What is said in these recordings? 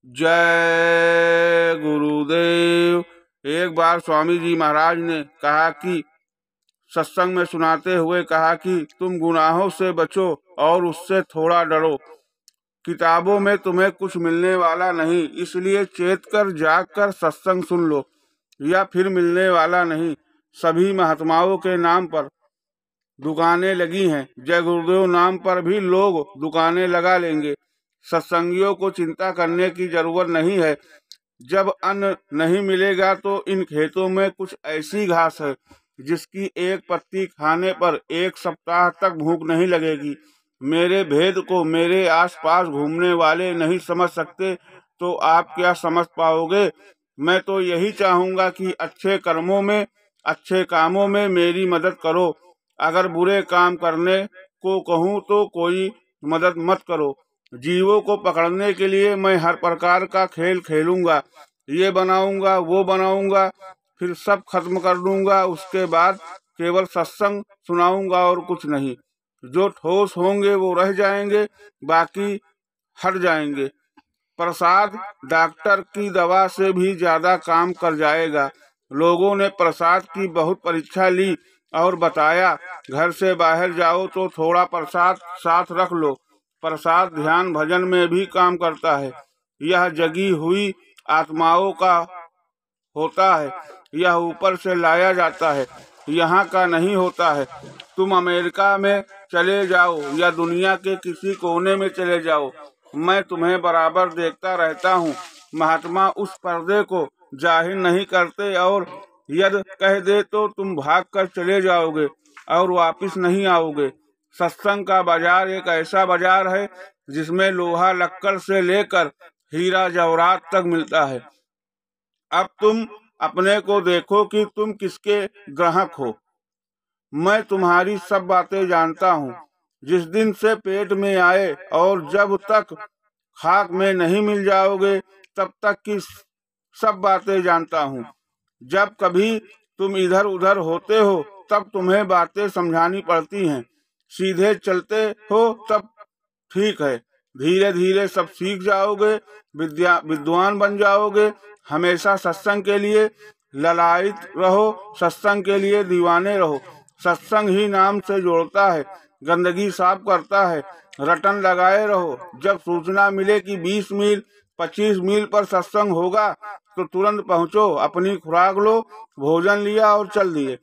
जय गुरुदेव। एक बार स्वामी जी महाराज ने कहा कि सत्संग में सुनाते हुए कहा कि तुम गुनाहों से बचो और उससे थोड़ा डरो। किताबों में तुम्हें कुछ मिलने वाला नहीं, इसलिए चेत कर जाग कर सत्संग सुन लो, या फिर मिलने वाला नहीं। सभी महात्माओं के नाम पर दुकानें लगी हैं, जय गुरुदेव नाम पर भी लोग दुकानें लगा लेंगे। सत्संगियों को चिंता करने की जरूरत नहीं है। जब अन्न नहीं मिलेगा तो इन खेतों में कुछ ऐसी घास है जिसकी एक पत्ती खाने पर 1 सप्ताह तक भूख नहीं लगेगी। मेरे भेद को मेरे आसपास घूमने वाले नहीं समझ सकते तो आप क्या समझ पाओगे। मैं तो यही चाहूंगा कि अच्छे कर्मों में, अच्छे कामों में मेरी मदद करो। अगर बुरे काम करने को कहूँ तो कोई मदद मत करो। जीवों को पकड़ने के लिए मैं हर प्रकार का खेल खेलूंगा, ये बनाऊंगा वो बनाऊंगा, फिर सब खत्म कर दूंगा। उसके बाद केवल सत्संग सुनाऊंगा और कुछ नहीं। जो ठोस होंगे वो रह जाएंगे, बाकी हट जाएंगे। प्रसाद डॉक्टर की दवा से भी ज्यादा काम कर जाएगा। लोगों ने प्रसाद की बहुत परीक्षा ली और बताया, घर से बाहर जाओ तो थोड़ा प्रसाद साथ रख लो। प्रसाद ध्यान भजन में भी काम करता है। यह जगी हुई आत्माओं का होता है, यह ऊपर से लाया जाता है, यहाँ का नहीं होता है। तुम अमेरिका में चले जाओ या दुनिया के किसी कोने में चले जाओ, मैं तुम्हें बराबर देखता रहता हूँ। महात्मा उस पर्दे को जाहिर नहीं करते और यदि कह दे तो तुम भाग कर चले जाओगे और वापिस नहीं आओगे। सत्संग का बाजार एक ऐसा बाजार है जिसमें लोहा लक्कड़ से लेकर हीरा जवाहरात तक मिलता है। अब तुम अपने को देखो कि तुम किसके ग्राहक हो। मैं तुम्हारी सब बातें जानता हूँ, जिस दिन से पेट में आए और जब तक खाक में नहीं मिल जाओगे तब तक की सब बातें जानता हूँ। जब कभी तुम इधर उधर होते हो तब तुम्हें बातें समझानी पड़ती हैं। सीधे चलते हो तब ठीक है, धीरे धीरे सब सीख जाओगे, विद्वान बन जाओगे। हमेशा सत्संग के लिए ललायित रहो, सत्संग के लिए दीवाने रहो। सत्संग ही नाम से जोड़ता है, गंदगी साफ करता है। रटन लगाए रहो। जब सूचना मिले कि 20 मील 25 मील पर सत्संग होगा तो तुरंत पहुंचो, अपनी खुराक लो, भोजन लिया और चल दिए।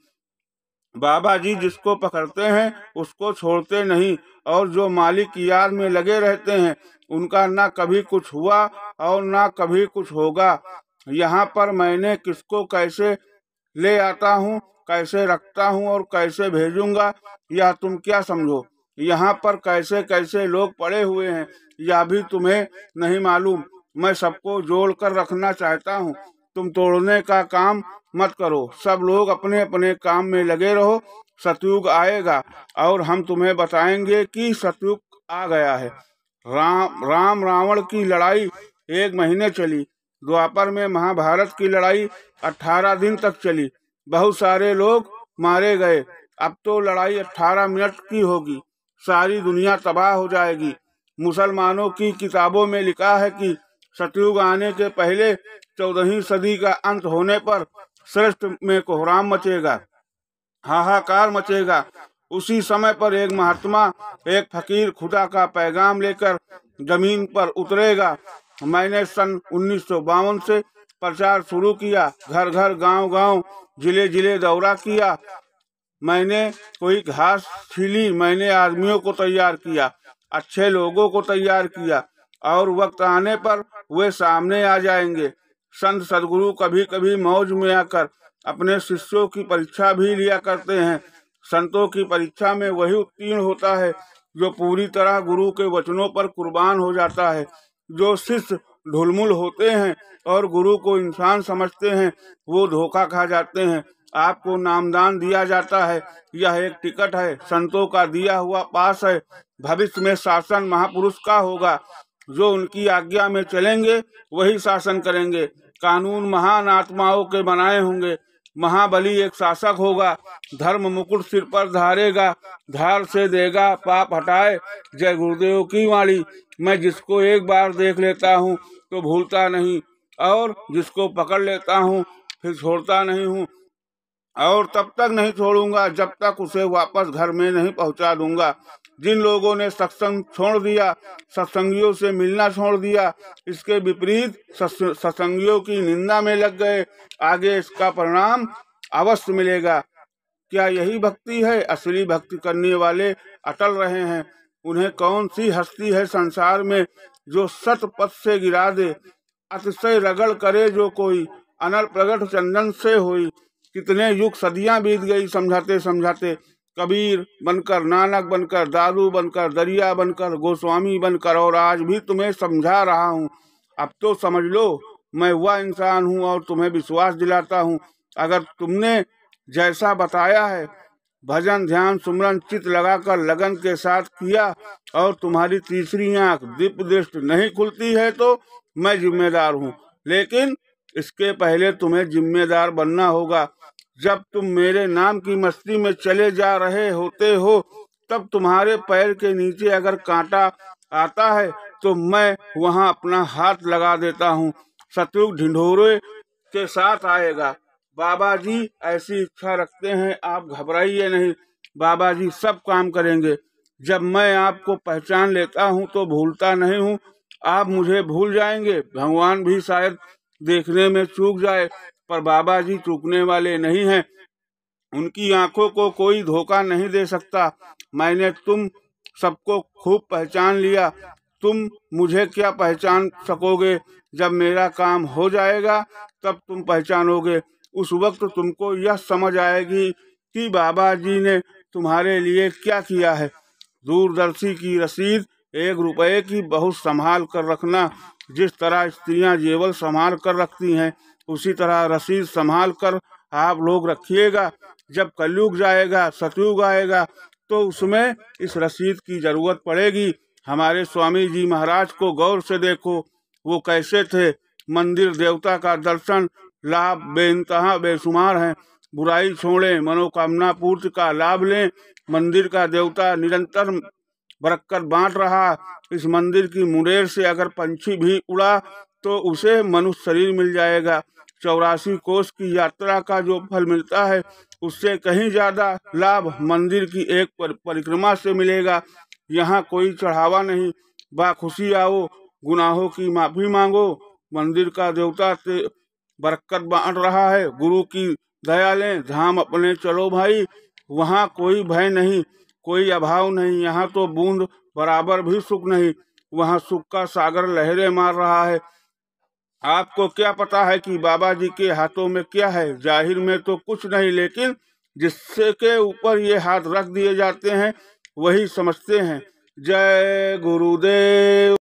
बाबा जी जिसको पकड़ते हैं उसको छोड़ते नहीं, और जो मालिक की याद में लगे रहते हैं उनका ना कभी कुछ हुआ और ना कभी कुछ होगा। यहाँ पर मैंने किसको कैसे ले आता हूँ, कैसे रखता हूँ और कैसे भेजूंगा, यह तुम क्या समझो। यहाँ पर कैसे कैसे लोग पड़े हुए हैं यह भी तुम्हें नहीं मालूम। मैं सबको जोड़ कर रखना चाहता हूँ। तुम तोड़ने का काम मत करो, सब लोग अपने अपने काम में लगे रहो। सतयुग आएगा और हम तुम्हें बताएंगे कि सतयुग आ गया है। राम रावण की लड़ाई 1 महीने चली। द्वापर में महाभारत की लड़ाई 18 दिन तक चली। बहुत सारे लोग मारे गए। अब तो लड़ाई 18 मिनट की होगी, सारी दुनिया तबाह हो जाएगी। मुसलमानों की किताबों में लिखा है कि सतयुग आने के पहले 14वीं सदी का अंत होने पर श्रेष्ठ में कोहराम मचेगा, हाहाकार मचेगा। उसी समय पर एक महात्मा, एक फकीर खुदा का पैगाम लेकर जमीन पर उतरेगा। मैंने सन 1952 से प्रचार शुरू किया, घर घर गांव गांव जिले जिले दौरा किया। मैंने कोई घास छीली, मैंने आदमियों को तैयार किया, अच्छे लोगों को तैयार किया, और वक्त आने पर वे सामने आ जाएंगे। संत सदगुरु कभी कभी मौज में आकर अपने शिष्यों की परीक्षा भी लिया करते हैं। संतों की परीक्षा में वही उत्तीर्ण होता है जो पूरी तरह गुरु के वचनों पर कुर्बान हो जाता है। जो शिष्य ढुलमुल होते हैं और गुरु को इंसान समझते हैं वो धोखा खा जाते हैं। आपको नामदान दिया जाता है, यह एक टिकट है, संतों का दिया हुआ पास है। भविष्य में शासन महापुरुष का होगा, जो उनकी आज्ञा में चलेंगे वही शासन करेंगे। कानून महान आत्माओं के बनाए होंगे। महाबली एक शासक होगा, धर्म मुकुट सिर पर धारेगा, धार से देगा पाप हटाए। जय गुरुदेव की वाणी। मैं जिसको एक बार देख लेता हूँ तो भूलता नहीं, और जिसको पकड़ लेता हूँ फिर छोड़ता नहीं हूँ, और तब तक नहीं छोड़ूंगा जब तक उसे वापस घर में नहीं पहुंचा दूंगा। जिन लोगों ने सत्संग छोड़ दिया, सत्संगियों से मिलना छोड़ दिया, इसके विपरीत सत्संगियों की निंदा में लग गए, आगे इसका परिणाम अवश्य मिलेगा। क्या यही भक्ति है? असली भक्ति करने वाले अटल रहे हैं। उन्हें कौन सी हस्ती है संसार में जो सत पथ से गिरा दे? अतिशय रगड़ करे जो कोई, अनल प्रगट चंदन से होई। कितने युग सदियां बीत गई समझाते समझाते, कबीर बनकर, नानक बनकर, दादू बनकर, दरिया बनकर, गोस्वामी बनकर, और आज भी तुम्हें समझा रहा हूँ। अब तो समझ लो मैं वह इंसान हूँ और तुम्हें विश्वास दिलाता हूँ। अगर तुमने जैसा बताया है भजन ध्यान सुमरन चित लगाकर लगन के साथ किया और तुम्हारी तीसरी आंख दिव्य दृष्टि नहीं खुलती है तो मैं जिम्मेदार हूँ, लेकिन इसके पहले तुम्हें जिम्मेदार बनना होगा। जब तुम मेरे नाम की मस्ती में चले जा रहे होते हो तब तुम्हारे पैर के नीचे अगर कांटा आता है तो मैं वहां अपना हाथ लगा देता हूँ। सतयुग ढिंढोरे के साथ आएगा। बाबा जी ऐसी इच्छा रखते हैं, आप घबराइए नहीं, बाबा जी सब काम करेंगे। जब मैं आपको पहचान लेता हूँ तो भूलता नहीं हूँ। आप मुझे भूल जाएंगे, भगवान भी शायद देखने में चूक जाए, पर बाबा जी चूकने वाले नहीं हैं। उनकी आंखों को कोई धोखा नहीं दे सकता। मैंने तुम सबको खूब पहचान लिया, तुम मुझे क्या पहचान सकोगे? जब मेरा काम हो जाएगा तब तुम पहचानोगे। उस वक्त तुमको यह समझ आएगी कि बाबा जी ने तुम्हारे लिए क्या किया है। दूरदर्शी की रसीद 1 रुपए की बहुत संभाल कर रखना। जिस तरह स्त्रियां जेवर संभाल कर रखती हैं, उसी तरह रसीद संभाल कर आप लोग रखिएगा। जब कलयुग जाएगा, सतयुग आएगा, तो उसमें इस रसीद की जरूरत पड़ेगी। हमारे स्वामी जी महाराज को गौर से देखो, वो कैसे थे। मंदिर देवता का दर्शन लाभ बेइंतहा बेशुमार है। बुराई छोड़ें, मनोकामना पूर्ति का लाभ लें। मंदिर का देवता निरंतर बरकत बांट रहा। इस मंदिर की मुंडेर से अगर पंछी भी उड़ा तो उसे मनुष्य शरीर मिल जाएगा। 84 कोस की यात्रा का जो फल मिलता है उससे कहीं ज्यादा लाभ मंदिर की एक परिक्रमा से मिलेगा। यहाँ कोई चढ़ावा नहीं, बाखुशी आओ, गुनाहों की माफी मांगो। मंदिर का देवता से बरकत बांट रहा है, गुरु की दया लें, धाम अपने चलो भाई। वहाँ कोई भय नहीं, कोई अभाव नहीं, यहाँ तो बूंद बराबर भी सुख नहीं। वहाँ सुख का सागर लहरें मार रहा है। आपको क्या पता है कि बाबा जी के हाथों में क्या है? जाहिर में तो कुछ नहीं, लेकिन जिससे के ऊपर ये हाथ रख दिए जाते हैं वही समझते हैं। जय गुरुदेव।